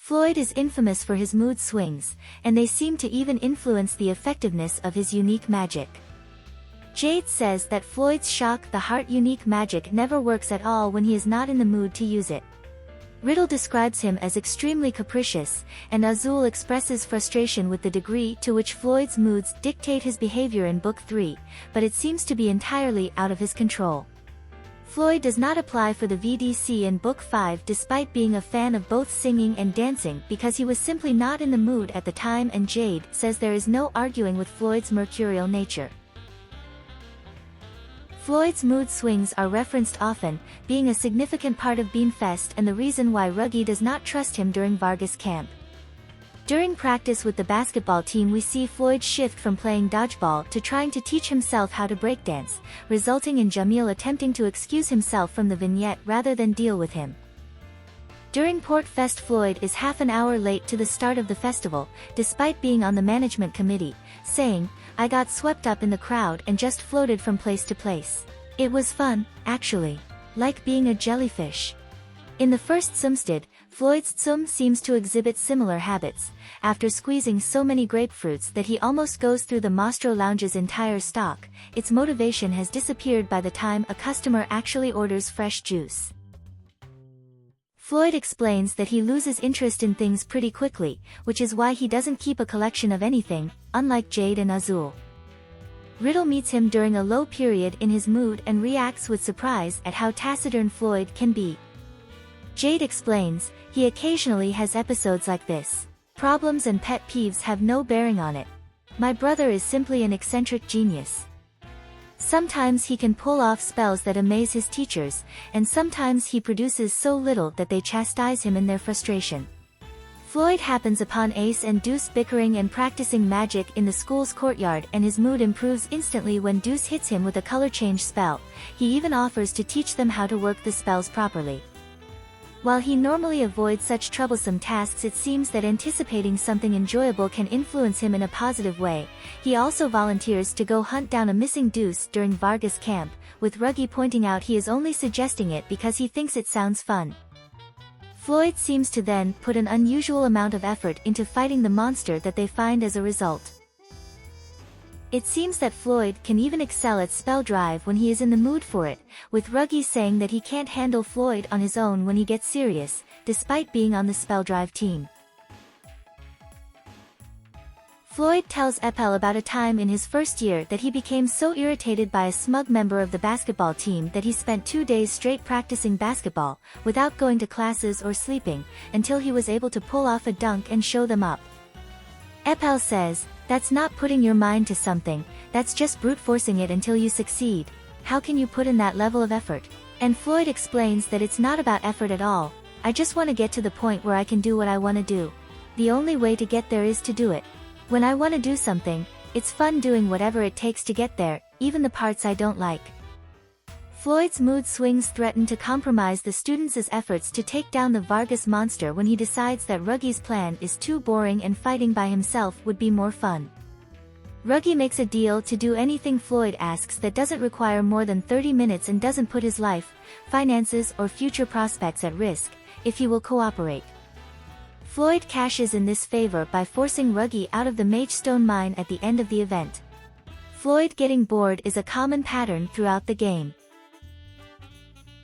Floyd is infamous for his mood swings, and they seem to even influence the effectiveness of his unique magic. Jade says that Floyd's shock-the-heart unique magic never works at all when he is not in the mood to use it. Riddle describes him as extremely capricious, and Azul expresses frustration with the degree to which Floyd's moods dictate his behavior in Book 3, but it seems to be entirely out of his control. Floyd does not apply for the VDC in Book 5 despite being a fan of both singing and dancing because he was simply not in the mood at the time, and Jade says there is no arguing with Floyd's mercurial nature. Floyd's mood swings are referenced often, being a significant part of Beanfest and the reason why Ruggie does not trust him during Vargas camp. During practice with the basketball team, we see Floyd shift from playing dodgeball to trying to teach himself how to breakdance, resulting in Jamil attempting to excuse himself from the vignette rather than deal with him. During Port Fest, Floyd is half an hour late to the start of the festival, despite being on the management committee, saying, "I got swept up in the crowd and just floated from place to place. It was fun, actually. Like being a jellyfish." In the first Tsumstid, Floyd's Tsum seems to exhibit similar habits, after squeezing so many grapefruits that he almost goes through the Mastro Lounge's entire stock. Its motivation has disappeared by the time a customer actually orders fresh juice. Floyd explains that he loses interest in things pretty quickly, which is why he doesn't keep a collection of anything, unlike Jade and Azul. Riddle meets him during a low period in his mood and reacts with surprise at how taciturn Floyd can be. Jade explains, he occasionally has episodes like this. Problems and pet peeves have no bearing on it. My brother is simply an eccentric genius. Sometimes he can pull off spells that amaze his teachers, and sometimes he produces so little that they chastise him in their frustration. Floyd happens upon Ace and Deuce bickering and practicing magic in the school's courtyard, and his mood improves instantly when Deuce hits him with a color change spell. He even offers to teach them how to work the spells properly. While he normally avoids such troublesome tasks, it seems that anticipating something enjoyable can influence him in a positive way. He also volunteers to go hunt down a missing Deuce during Vargas camp, with Ruggie pointing out he is only suggesting it because he thinks it sounds fun. Floyd seems to then put an unusual amount of effort into fighting the monster that they find as a result. It seems that Floyd can even excel at spell drive when he is in the mood for it, with Ruggie saying that he can't handle Floyd on his own when he gets serious, despite being on the spell drive team. Floyd tells Epel about a time in his first year that he became so irritated by a smug member of the basketball team that he spent 2 days straight practicing basketball, without going to classes or sleeping, until he was able to pull off a dunk and show them up. Epel says, "That's not putting your mind to something, that's just brute forcing it until you succeed. How can you put in that level of effort?" And Floyd explains that it's not about effort at all. "I just want to get to the point where I can do what I want to do. The only way to get there is to do it. When I want to do something, it's fun doing whatever it takes to get there, even the parts I don't like." Floyd's mood swings threaten to compromise the students' efforts to take down the Vargas monster when he decides that Ruggie's plan is too boring and fighting by himself would be more fun. Ruggie makes a deal to do anything Floyd asks that doesn't require more than 30 minutes and doesn't put his life, finances or future prospects at risk, if he will cooperate. Floyd cashes in this favor by forcing Ruggie out of the Magestone mine at the end of the event. Floyd getting bored is a common pattern throughout the game.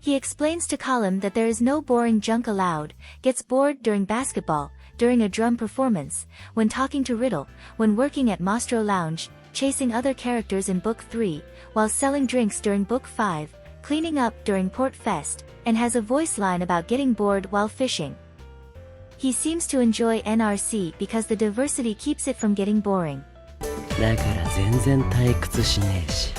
He explains to Colum that there is no boring junk allowed, gets bored during basketball, during a drum performance, when talking to Riddle, when working at Mastro Lounge, chasing other characters in Book 3, while selling drinks during Book 5, cleaning up during Port Fest, and has a voice line about getting bored while fishing. He seems to enjoy NRC because the diversity keeps it from getting boring. だから全然退屈しねえし